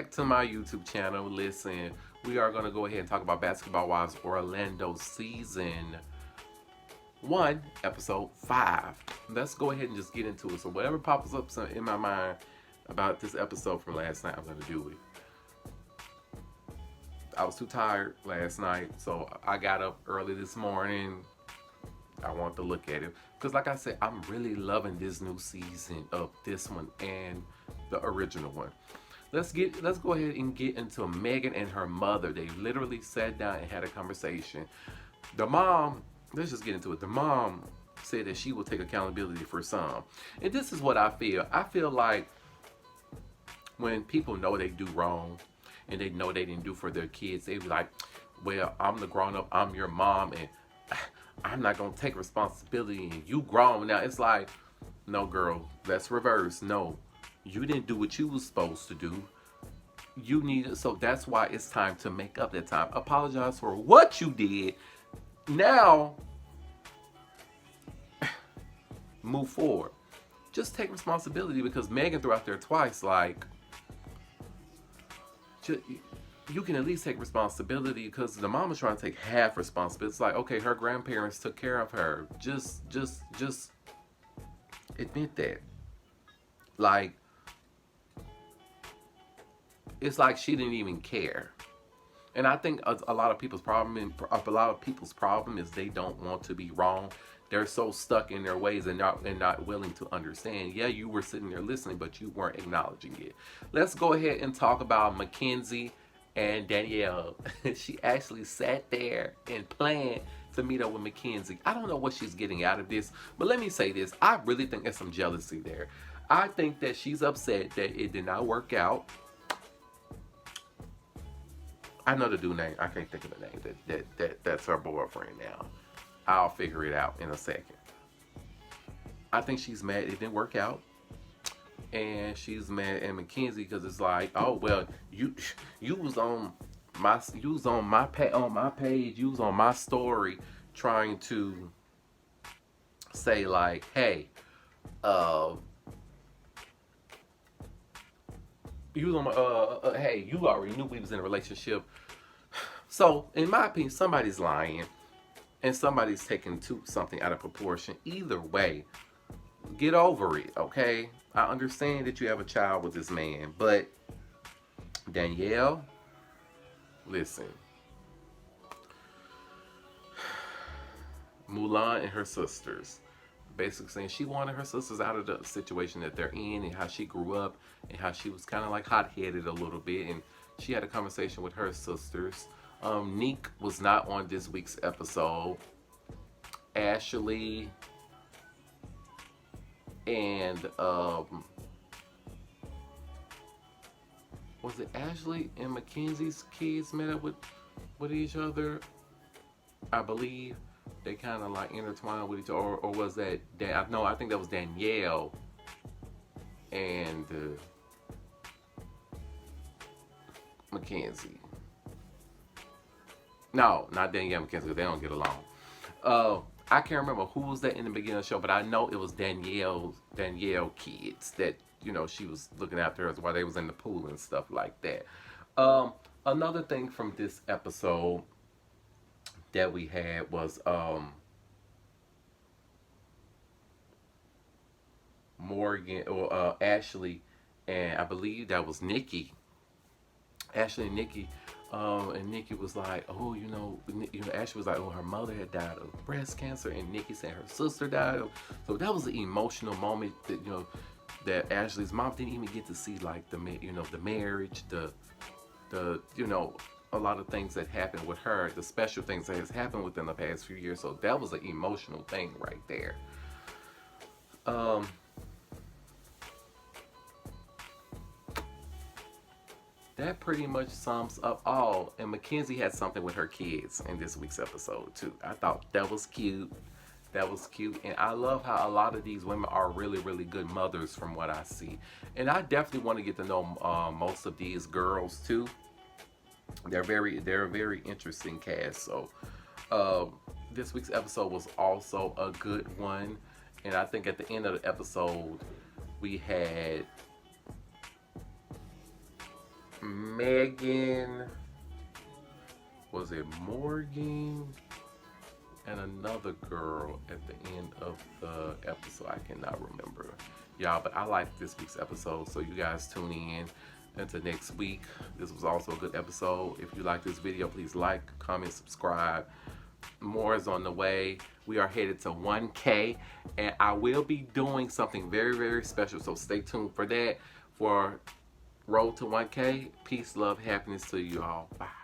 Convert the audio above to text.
back to my YouTube channel. Listen, we are going to go ahead and talk about Basketball Wives Orlando Season 1, Episode 5. Let's go ahead and just get into it. So whatever pops up in my mind about this episode from last night, I'm going to do it. I was too tired last night, so I got up early this morning. I want to look at it because, like I said, I'm really loving this new season of this one and the original one. Let's go ahead and get into Megan and her mother. They literally sat down and had a conversation. The mom, let's just get into it. The mom said that she will take accountability for some, and this is what I feel. I feel like when people know they do wrong and they know they didn't do for their kids, they be like, well, I'm the grown up, I'm your mom, and I'm not gonna take responsibility and you grown. Now it's like, no girl, let's reverse. No, you didn't do what you was supposed to do. You needed, so that's why it's time to make up that time. Apologize for what you did. Now move forward. Just take responsibility, because Megan threw out there twice, like, you can at least take responsibility, because the mom was trying to take half responsibility. It's like, okay, her grandparents took care of her. Just admit that. Like, it's like she didn't even care. And I think a lot of people's problem is they don't want to be wrong. They're so stuck in their ways and not willing to understand. Yeah, you were sitting there listening, but you weren't acknowledging it. Let's go ahead and talk about Mackenzie and Danielle. She actually sat there and planned to meet up with Mackenzie. I don't know what she's getting out of this, but let me say this. I really think there's some jealousy there. I think that she's upset that it did not work out. I know the dude name. I can't think of the name. That's her boyfriend now. I'll figure it out in a second. I think she's mad it didn't work out. And she's mad at Mackenzie because it's like, oh well, you was on my page, you was on my story trying to say like, hey, you was on my hey, you already knew we was in a relationship. So in my opinion, somebody's lying and somebody's taking something out of proportion. Either way, get over it, okay? I understand that you have a child with this man, but Danielle, listen. Mulan and her sisters, basically saying she wanted her sisters out of the situation that they're in and how she grew up and how she was kind of like hot-headed a little bit, and she had a conversation with her sisters. Neek was not on this week's episode. Ashley and was it Ashley and Mackenzie's kids met up with each other? I believe they kind of like intertwined with each other, or was that no? I think that was Danielle and Mackenzie. No, not Danielle and Mackenzie. They don't get along. I can't remember who was that in the beginning of the show, but I know it was Danielle kids that, you know, she was looking after us while they was in the pool and stuff like that. Another thing from this episode that we had was Morgan or Ashley, and I believe that was Nikki. Ashley and Nikki. And Nikki was like, oh, you know, Ashley was like, oh, her mother had died of breast cancer, and Nikki said her sister died. So that was an emotional moment that, you know, that Ashley's mom didn't even get to see, like the marriage, the you know, a lot of things that happened with her, the special things that has happened within the past few years. So that was an emotional thing right there. That pretty much sums up all. And Mackenzie had something with her kids in this week's episode too. I thought that was cute. That was cute. And I love how a lot of these women are really, really good mothers from what I see. And I definitely want to get to know most of these girls too. They're a very interesting cast. So this week's episode was also a good one. And I think at the end of the episode, we had Megan, was it Morgan? And another girl at the end of the episode. I cannot remember. Y'all, but I like this week's episode, so you guys tune in until next week. This was also a good episode. If you like this video, please like, comment, subscribe. More is on the way. We are headed to 1K, and I will be doing something very, very special, so stay tuned for that. For Road to 1K, peace, love, happiness to you all. Bye.